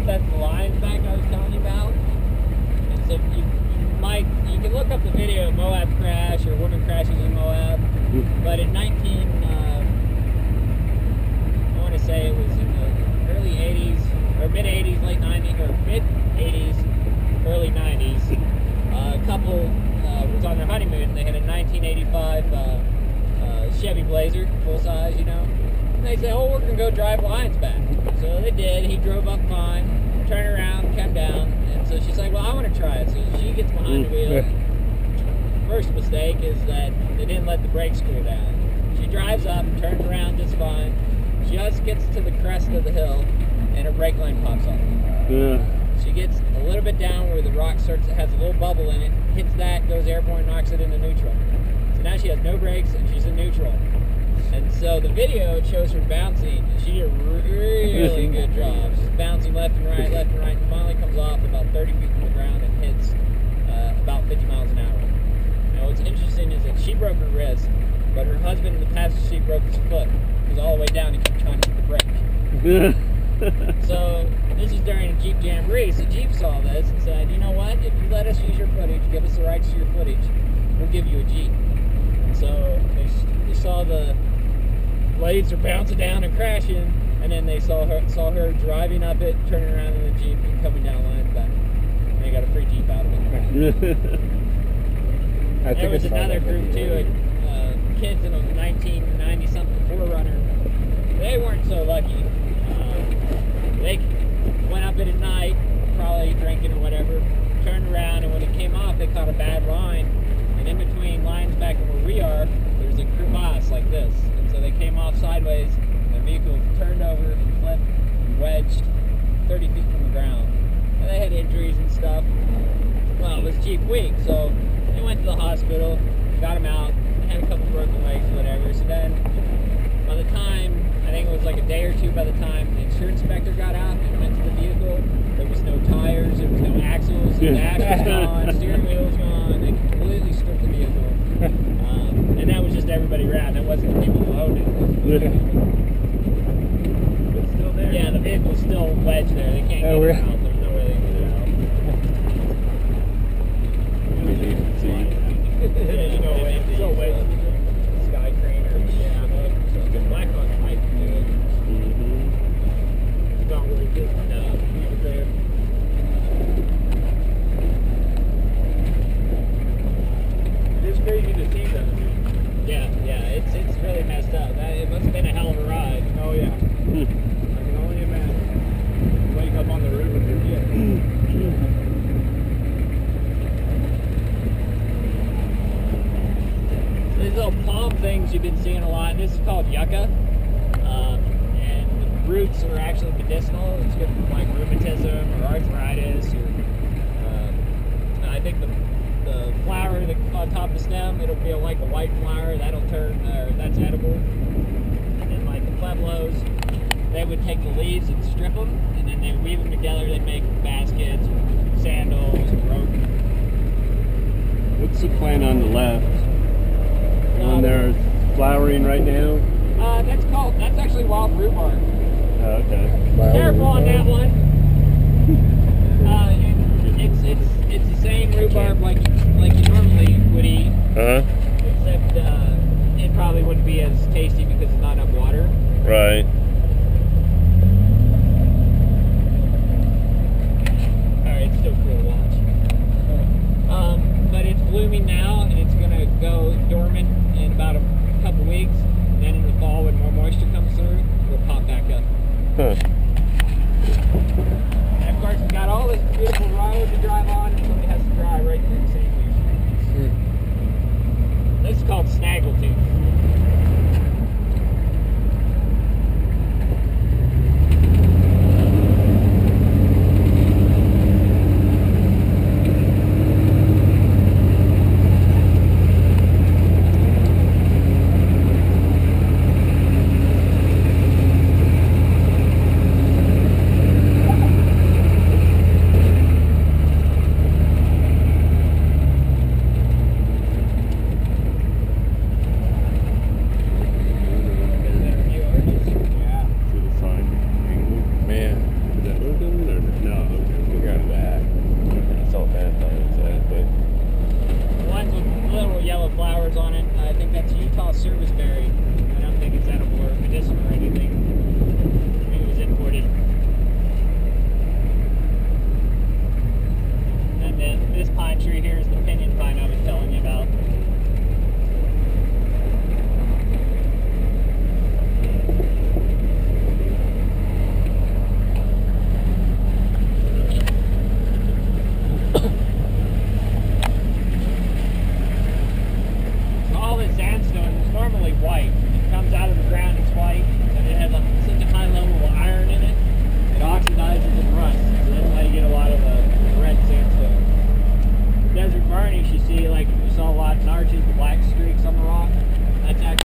that's the lines back I was telling you about. And so you can look up the video of Moab crash or woman crashes in Moab. But in I want to say it was in the early 80s, or mid 80s, late 90s, or mid 80s, early 90s, a couple was on their honeymoon and they had a 1985 Chevy Blazer, full size, you know. And they said, oh, we're going to go drive lines back. So they did. He drove up fine, turned around, came down. And so she's like, well, I want to try it. So she gets behind the wheel. First mistake is that they didn't let the brakes screw down. She drives up, turns around just fine. Just gets to the crest of the hill, and her brake line pops off. Yeah. She gets a little bit down where the rock starts, it has a little bubble in it, hits that, goes airborne, knocks it into neutral. So now she has no brakes and she's in neutral. And so the video shows her bouncing, and she did a really good job. She's bouncing left and right, and finally comes off about 30 feet from the ground and hits about 50 miles an hour. Now what's interesting is that she broke her wrist, but her husband in the passenger seat broke his foot. He was all the way down and kept trying to hit the brake. So this is during a Jeep Jamboree, so Jeep saw this and said, you know what, if you let us use your footage, give us the rights to your footage, we'll give you a Jeep. And so they saw the blades are bouncing down and crashing, and then they saw her driving up it, turning around in the Jeep and coming down lines back. And they got a free Jeep out of it. There was another group too, kids in a 1990 something 4Runner. They weren't so lucky. They went up it at night, probably drinking or whatever, turned around, and when it came off, they caught a bad line. And in between lines back where we are, there's a crevasse like this. And so they came off sideways, and the vehicle turned over and flipped and wedged 30 feet from the ground. And they had injuries and stuff. Well, it was Jeep Week, so they went to the hospital, got them out, had a couple broken legs or whatever. So then, by the time, I think it was like a day or two by the time the insurance inspector got out and went to the vehicle, there was no tires, there was no axles, the dash was gone, steering wheel was gone, they completely stripped the vehicle. And that was just everybody around, that wasn't the people who owned it. It's still there? Yeah, the vehicle's still wedged there, they can't get it out, there's no way they can get it out. You know, it's still wedged. Sky crane or black on white. It's not really good there. It is crazy to see that. Yeah, it's really messed up. It must have been a hell of a ride. Oh yeah. I can only imagine. You wake up on the roof with your kid. These little palm things you've been seeing a lot. This is called yucca, and the roots are actually medicinal. It's good for like rheumatism or arthritis. Or I think the flower on top of the stem, it'll feel like a white flower. That'll turn, that's edible. And then like the pueblos, they would take the leaves and strip them, and then they weave them together. They make baskets, or sandals, or rope. What's the plant on the left? One there flowering right now? That's actually wild rhubarb. Oh, okay. Careful on that one. It's the same rhubarb like you normally would eat. Except it probably wouldn't be as tasty because it's not enough water. Right. Alright, it's still cool to watch. But it's blooming now, and it's gonna go dormant in about a couple weeks. And then in the fall, when more moisture comes through, it'll pop back up. And of course, we've got all this beautiful road to drive on, and something has to drive right through the same place. This is called Snaggletooth. tree here is the pinyon pine I was telling you about. All this sandstone is normally white. It comes out of the ground, it's white, and it has such a high level of iron in it, it oxidizes and rusts. So that's why you get a lot of red sandstone. Desert varnish, you see, like you saw a lot in our 2